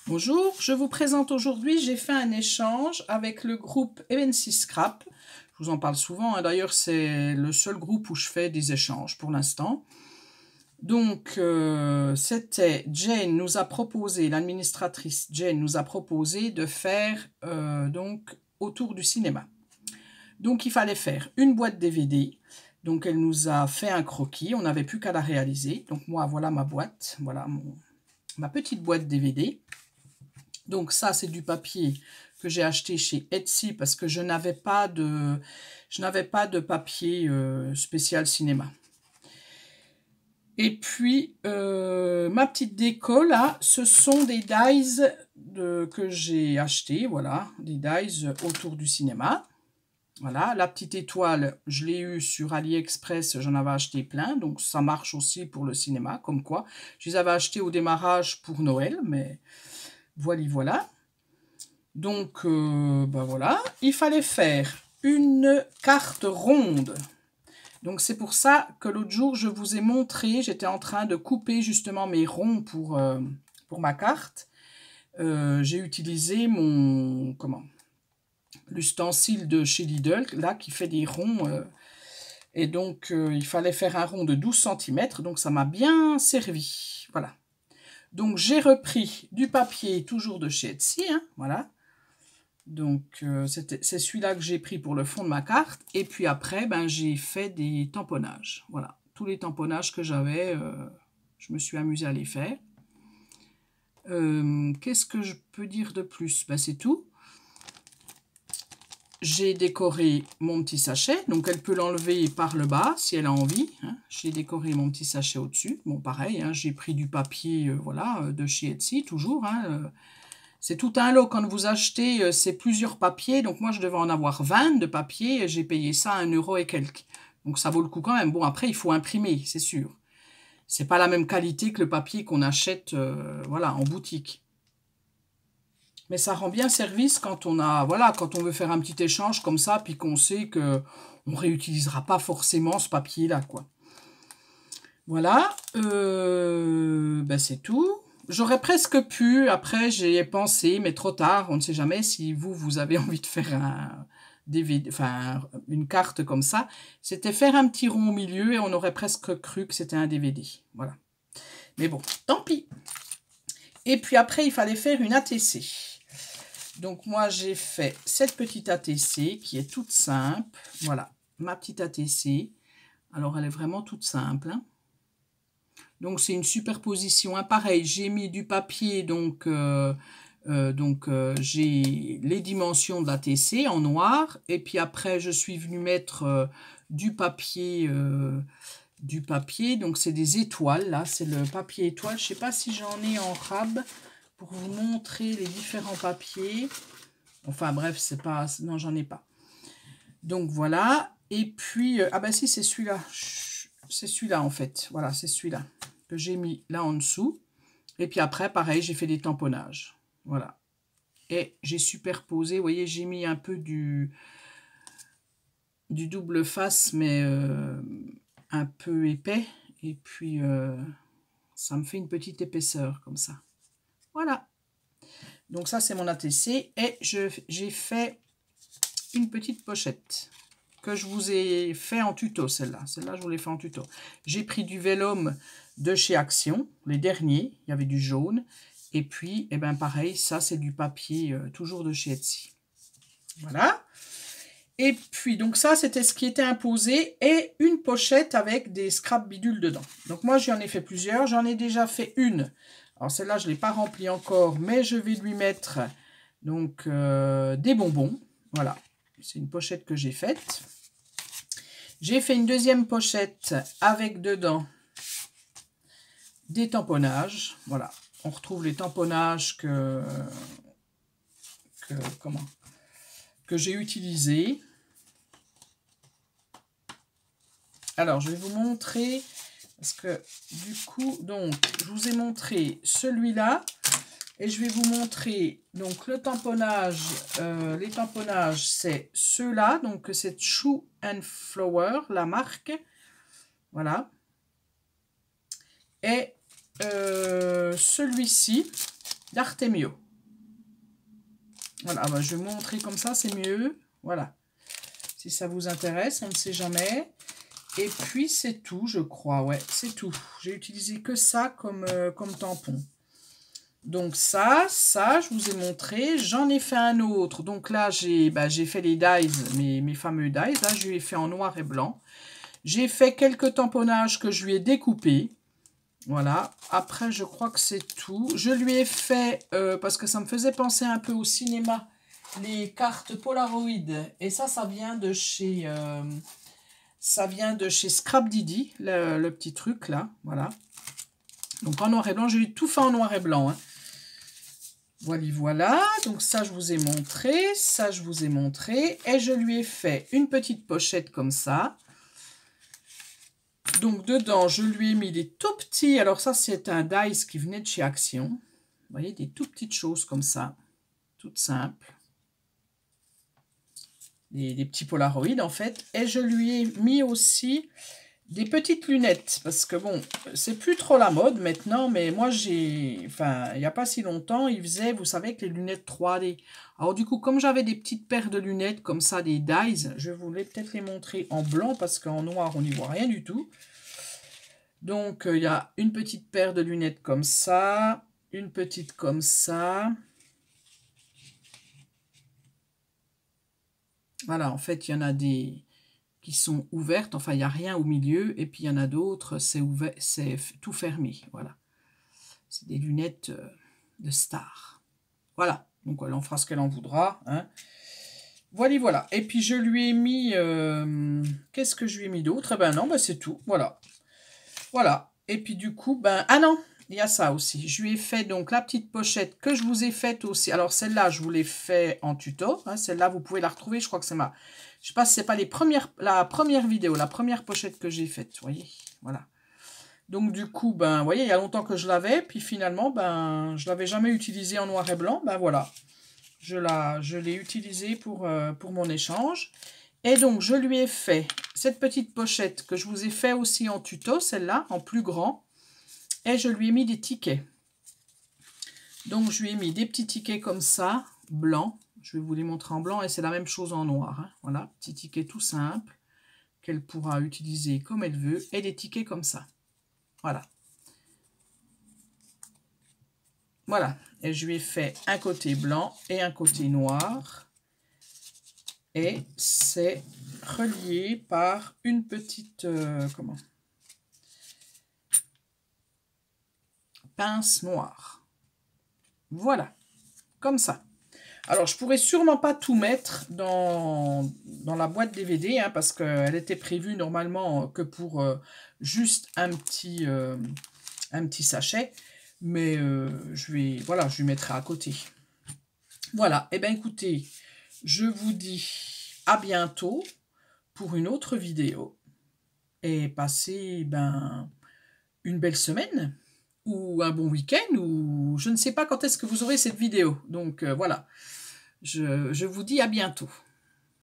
Bonjour, je vous présente aujourd'hui, j'ai fait un échange avec le groupe MNC Scrap. Je vous en parle souvent, hein. D'ailleurs c'est le seul groupe où je fais des échanges pour l'instant. Donc c'était Jane nous a proposé, l'administratrice Jane nous a proposé de faire donc autour du cinéma. Donc il fallait faire une boîte DVD. Donc elle nous a fait un croquis, on n'avait plus qu'à la réaliser. Donc moi voilà ma boîte, voilà ma petite boîte DVD. Donc ça, c'est du papier que j'ai acheté chez Etsy parce que je n'avais pas de papier spécial cinéma. Et puis, ma petite déco, là, ce sont des dies que j'ai acheté, voilà, des dies autour du cinéma. Voilà, la petite étoile, je l'ai eue sur AliExpress, j'en avais acheté plein, donc ça marche aussi pour le cinéma, comme quoi. Je les avais achetés au démarrage pour Noël, mais voilà. Donc, ben voilà, il fallait faire une carte ronde. Donc, c'est pour ça que l'autre jour, je vous ai montré, j'étais en train de couper justement mes ronds pour ma carte. J'ai utilisé l'ustensile de chez Lidl, là, qui fait des ronds. Et donc, il fallait faire un rond de 12 cm, donc ça m'a bien servi. Voilà. Donc, j'ai repris du papier, toujours de chez Etsy, hein, voilà. Donc, c'est celui-là que j'ai pris pour le fond de ma carte. Et puis après, ben, j'ai fait des tamponnages. Voilà, tous les tamponnages que j'avais, je me suis amusée à les faire. Qu'est-ce que je peux dire de plus? Ben, c'est tout. J'ai décoré mon petit sachet. Donc, elle peut l'enlever par le bas si elle a envie, hein. J'ai décoré mon petit sachet au-dessus. Bon, pareil, hein, j'ai pris du papier voilà, de chez Etsy, toujours, hein, c'est tout un lot. Quand vous achetez, c'est plusieurs papiers. Donc, moi, je devais en avoir 20 de papier. J'ai payé ça 1 € et quelques. Donc, ça vaut le coup quand même. Bon, après, il faut imprimer, c'est sûr. C'est pas la même qualité que le papier qu'on achète voilà, en boutique. Mais ça rend bien service quand on a, voilà, quand on veut faire un petit échange comme ça, puis qu'on sait qu'on ne réutilisera pas forcément ce papier-là, quoi. Voilà, ben c'est tout. J'aurais presque pu, après j'y ai pensé, mais trop tard, on ne sait jamais si vous avez envie de faire un DVD, enfin une carte comme ça. C'était faire un petit rond au milieu et on aurait presque cru que c'était un DVD. Voilà. Mais bon, tant pis. Et puis après, il fallait faire une ATC. Donc moi, j'ai fait cette petite ATC qui est toute simple. Voilà, ma petite ATC. Alors, elle est vraiment toute simple, hein. Donc, c'est une superposition. Hein. Pareil, j'ai mis du papier, donc j'ai les dimensions de l'ATC en noir. Et puis après, je suis venue mettre du papier. Donc, c'est des étoiles. Là, c'est le papier étoile. Je ne sais pas si j'en ai en rab pour vous montrer les différents papiers. Enfin, bref, c'est pas... Non, j'en ai pas. Donc, voilà. Et puis... ah ben si, c'est celui-là. C'est celui-là, en fait. Voilà, c'est celui-là que j'ai mis là en dessous. Et puis après, pareil, j'ai fait des tamponnages. Voilà. Et j'ai superposé, vous voyez, j'ai mis un peu du double face, mais un peu épais. Et puis, ça me fait une petite épaisseur, comme ça. Voilà. Donc ça, c'est mon ATC. Et j'ai fait une petite pochette que je vous ai fait en tuto, celle-là. Celle-là, je vous l'ai fait en tuto. J'ai pris du vélum de chez Action, les derniers. Il y avait du jaune. Et puis, eh ben, pareil, ça, c'est du papier toujours de chez Etsy. Voilà. Et puis, donc ça, c'était ce qui était imposé. Et une pochette avec des scraps bidules dedans. Donc moi, j'en ai fait plusieurs. J'en ai déjà fait une. Alors celle-là, je ne l'ai pas remplie encore, mais je vais lui mettre donc des bonbons. Voilà. C'est une pochette que j'ai faite. J'ai fait une deuxième pochette avec dedans des tamponnages. Voilà. On retrouve les tamponnages que j'ai utilisés. Alors, je vais vous montrer, parce que du coup, donc, je vous ai montré celui-là. Et je vais vous montrer donc le tamponnage. Les tamponnages, c'est ceux-là. Donc, c'est Shoe and Flower, la marque. Voilà. Et celui-ci, d'Artemio. Voilà, bah, je vais vous montrer comme ça, c'est mieux. Voilà. Si ça vous intéresse, on ne sait jamais. Et puis, c'est tout, je crois. Ouais, c'est tout. J'ai utilisé que ça comme, comme tampon. Donc ça, je vous ai montré. J'en ai fait un autre. Donc là, j'ai fait les dies, mes fameux dies. Là, je lui ai fait en noir et blanc. J'ai fait quelques tamponnages que je lui ai découpés. Voilà. Après, je crois que c'est tout. Je lui ai fait, parce que ça me faisait penser un peu au cinéma, les cartes Polaroid. Et ça vient de chez... ça vient de chez Scrap Didi, le petit truc là, voilà. Donc en noir et blanc, j'ai tout fait en noir et blanc. Hein. Voilà, donc ça je vous ai montré, ça je vous ai montré. Et je lui ai fait une petite pochette comme ça. Donc dedans, je lui ai mis des tout petits, alors ça c'est un dice qui venait de chez Action. Vous voyez, des tout petites choses comme ça, toutes simples. Des petits Polaroid en fait. Et je lui ai mis aussi des petites lunettes, parce que bon, c'est plus trop la mode maintenant, mais moi enfin, il n'y a pas si longtemps, ils faisaient, vous savez, avec les lunettes 3D. Alors du coup, comme j'avais des petites paires de lunettes comme ça, des dies, je voulais peut-être les montrer en blanc, parce qu'en noir, on n'y voit rien du tout. Donc, il y a une petite paire de lunettes comme ça, une petite comme ça. Voilà, en fait, il y en a des qui sont ouvertes, enfin il n'y a rien au milieu, et puis il y en a d'autres, c'est tout fermé, voilà. C'est des lunettes de star. Voilà, donc elle en fera ce qu'elle en voudra. Hein. Voilà. Et puis je lui ai mis, qu'est-ce que je lui ai mis d'autre? Eh ben non, ben c'est tout, voilà. Voilà, et puis du coup, ben, ah non, il y a ça aussi. Je lui ai fait donc la petite pochette que je vous ai faite aussi. Alors celle-là, je vous l'ai fait en tuto. Hein. Celle-là, vous pouvez la retrouver. Je crois que c'est ma... Je sais pas si c'est pas la première vidéo, la première pochette que j'ai faite. Vous voyez, voilà. Donc du coup, ben, vous voyez, il y a longtemps que je l'avais. Puis finalement, ben, je l'avais jamais utilisé en noir et blanc. Ben voilà, je l'ai utilisé pour mon échange. Et donc, je lui ai fait cette petite pochette que je vous ai fait aussi en tuto, celle-là, en plus grand. Et je lui ai mis des tickets. Donc, je lui ai mis des petits tickets comme ça, blancs. Je vais vous les montrer en blanc et c'est la même chose en noir. Hein. Voilà, petit ticket tout simple qu'elle pourra utiliser comme elle veut. Et des tickets comme ça. Voilà. Voilà. Et je lui ai fait un côté blanc et un côté noir. Et c'est relié par une petite pince noire. Voilà, comme ça. Alors, je pourrais sûrement pas tout mettre dans la boîte DVD, hein, parce qu'elle était prévue normalement que pour juste un petit sachet. Mais je lui mettrai à côté. Voilà, et bien écoutez, je vous dis à bientôt pour une autre vidéo. Et passez une belle semaine, ou un bon week-end, ou je ne sais pas quand est-ce que vous aurez cette vidéo. Donc voilà, je vous dis à bientôt.